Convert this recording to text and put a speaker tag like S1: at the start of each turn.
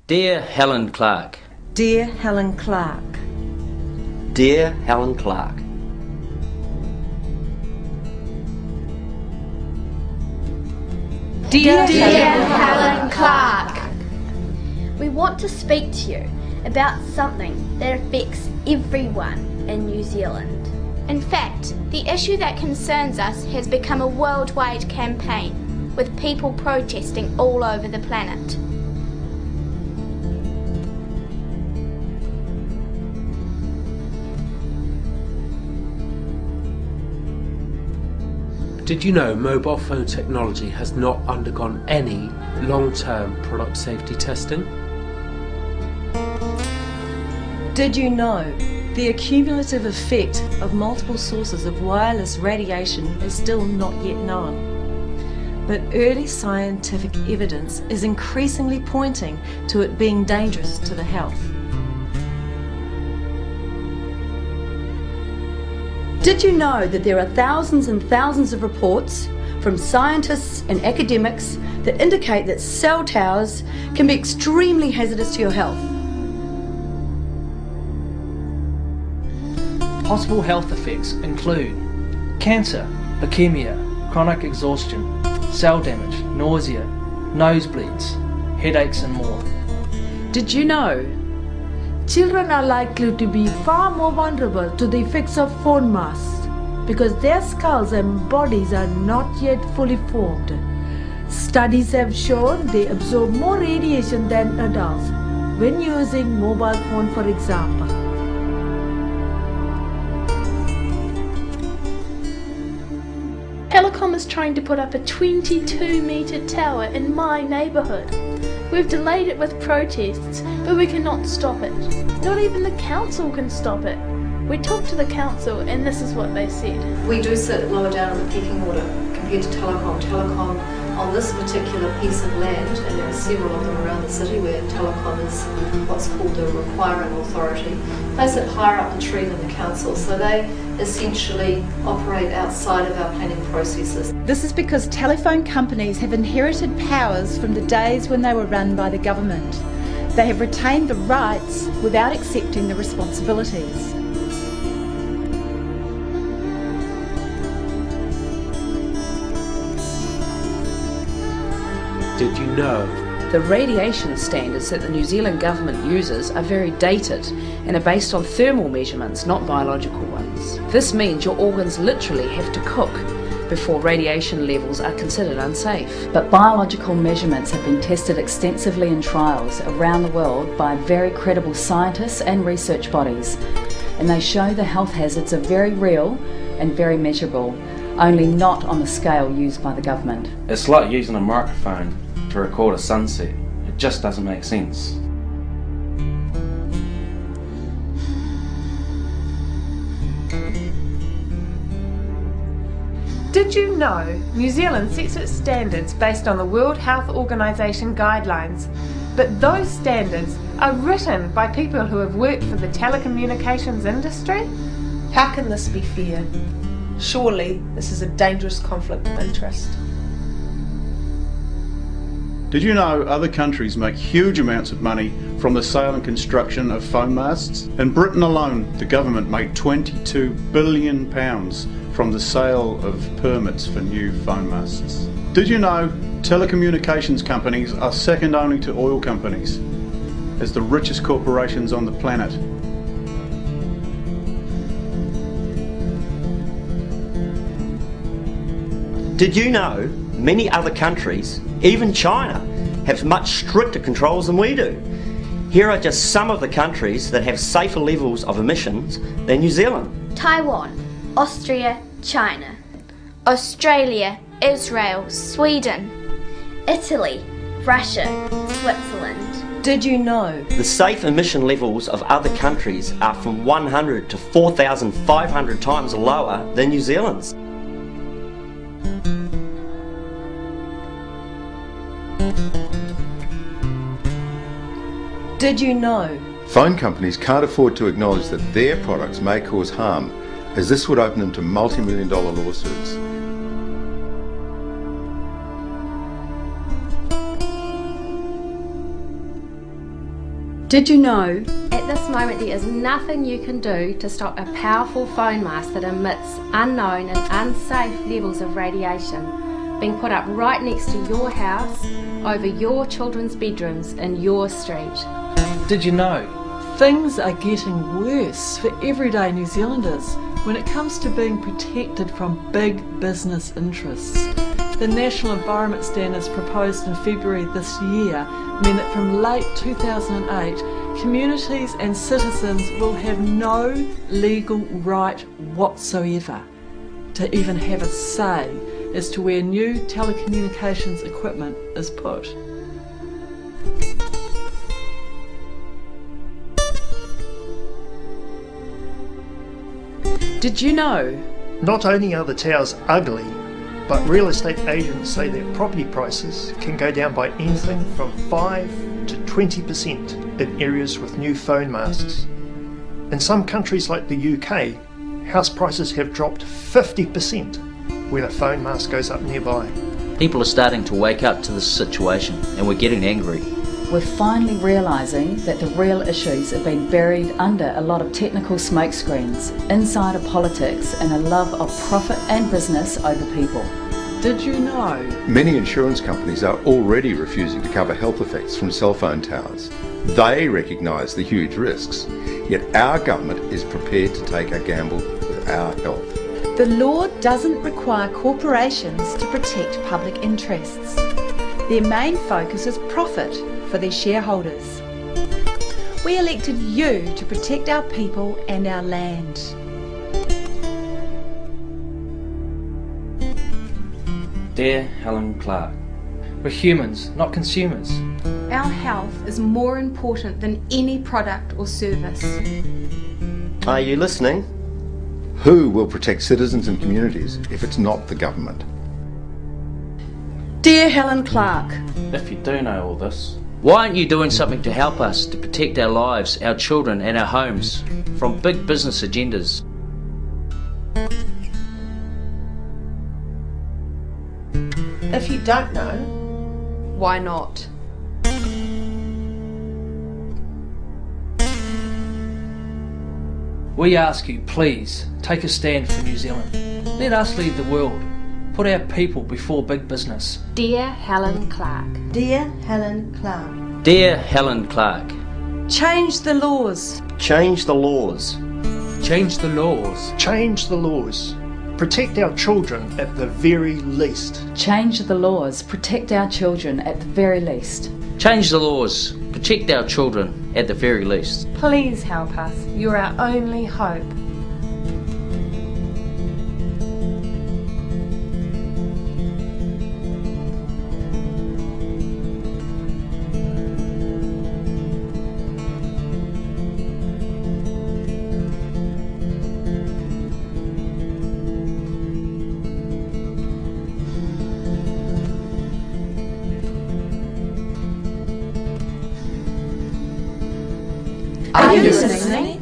S1: Dear Helen Clark.
S2: Dear Helen Clark.
S3: Dear Helen Clark.
S2: Dear
S4: Helen Clark. We want to speak to you about something that affects everyone in New Zealand.
S5: In fact, the issue that concerns us has become a worldwide campaign, with people protesting all over the planet.
S6: Did you know mobile phone technology has not undergone any long-term product safety testing?
S2: Did you know the accumulative effect of multiple sources of wireless radiation is still not yet known? But early scientific evidence is increasingly pointing to it being dangerous to the health.
S7: Did you know that there are thousands and thousands of reports from scientists and academics that indicate that cell towers can be extremely hazardous to your health?
S8: Possible health effects include cancer, leukemia, chronic exhaustion, cell damage, nausea, nosebleeds, headaches and more.
S9: Did you know children are likely to be far more vulnerable to the effects of phone masks because their skulls and bodies are not yet fully formed? Studies have shown they absorb more radiation than adults when using mobile phone, for example.
S5: Telecom is trying to put up a 22-metre tower in my neighbourhood. We've delayed it with protests, but we cannot stop it. Not even the council can stop it. We talked to the council and this is what they said.
S10: We do sit lower down in the pecking order compared to Telecom. Telecom on this particular piece of land, and there are several of them around the city where Telecom is what's called the requiring authority, they sit higher up the tree than the council, so they essentially operate outside of our planning processes.
S11: This is because telephone companies have inherited powers from the days when they were run by the government. They have retained the rights without accepting the responsibilities.
S6: Did you know?
S12: The radiation standards that the New Zealand government uses are very dated and are based on thermal measurements, not biological ones. This means your organs literally have to cook before radiation levels are considered unsafe.
S13: But biological measurements have been tested extensively in trials around the world by very credible scientists and research bodies, and they show the health hazards are very real and very measurable, only not on the scale used by the government.
S14: It's like using a microphone to record a sunset. It just doesn't make sense.
S15: Did you know New Zealand sets its standards based on the World Health Organization guidelines, but those standards are written by people who have worked for the telecommunications industry?
S16: How can this be fair? Surely this is a dangerous conflict of interest.
S17: Did you know other countries make huge amounts of money from the sale and construction of phone masts? In Britain alone, the government made £22 billion from the sale of permits for new phone masts. Did you know telecommunications companies are second only to oil companies as the richest corporations on the planet?
S3: Did you know many other countries, even China, have much stricter controls than we do? Here are just some of the countries that have safer levels of emissions than New Zealand.
S4: Taiwan, Austria, China,
S5: Australia, Israel, Sweden,
S4: Italy, Russia, Switzerland.
S2: Did you know
S3: the safe emission levels of other countries are from 100 to 4,500 times lower than New Zealand's?
S2: Did you know
S18: phone companies can't afford to acknowledge that their products may cause harm, as this would open them to multi-million-dollar lawsuits?
S7: Did you know?
S1: At this moment there is nothing you can do to stop a powerful phone mast that emits unknown and unsafe levels of radiation being put up right next to your house, over your children's bedrooms in your street.
S8: Did you know?
S2: Things are getting worse for everyday New Zealanders when it comes to being protected from big business interests. The National Environment Standards proposed in February this year mean that from late 2008, communities and citizens will have no legal right whatsoever to even have a say as to where new telecommunications equipment is put.
S7: Did you know?
S19: Not only are the towers ugly, but real estate agents say that property prices can go down by anything from 5 to 20% in areas with new phone masts. In some countries like the UK, house prices have dropped 50% when a phone mast goes up nearby.
S20: People are starting to wake up to this situation and we're getting angry.
S13: We're finally realising that the real issues have been buried under a lot of technical smokescreens, insider politics and a love of profit and business over people.
S2: Did you know?
S18: Many insurance companies are already refusing to cover health effects from cell phone towers. They recognise the huge risks, yet our government is prepared to take a gamble with our health.
S11: The law doesn't require corporations to protect public interests. Their main focus is profit for their shareholders. We elected you to protect our people and our land.
S14: Dear Helen Clark,
S8: we're humans, not consumers.
S21: Our health is more important than any product or service.
S3: Are you listening?
S18: Who will protect citizens and communities if it's not the government?
S7: Dear Helen Clark,
S14: if you do know all this,
S20: why aren't you doing something to help us to protect our lives, our children and our homes from big business agendas?
S16: If you don't know,
S21: why not?
S8: We ask you, please, take a stand for New Zealand. Let us lead the world. Put our people before big business.
S1: Dear Helen Clark.
S22: Dear Helen Clark.
S20: Dear Helen Clark.
S2: Change the laws.
S3: Change the laws.
S6: Change the laws.
S19: Change the laws. Protect our children at the very least.
S13: Change the laws. Protect our children at the very least.
S20: Change the laws. Protect our children at the very least.
S15: Please help us. You're our only hope.
S7: Are you listening?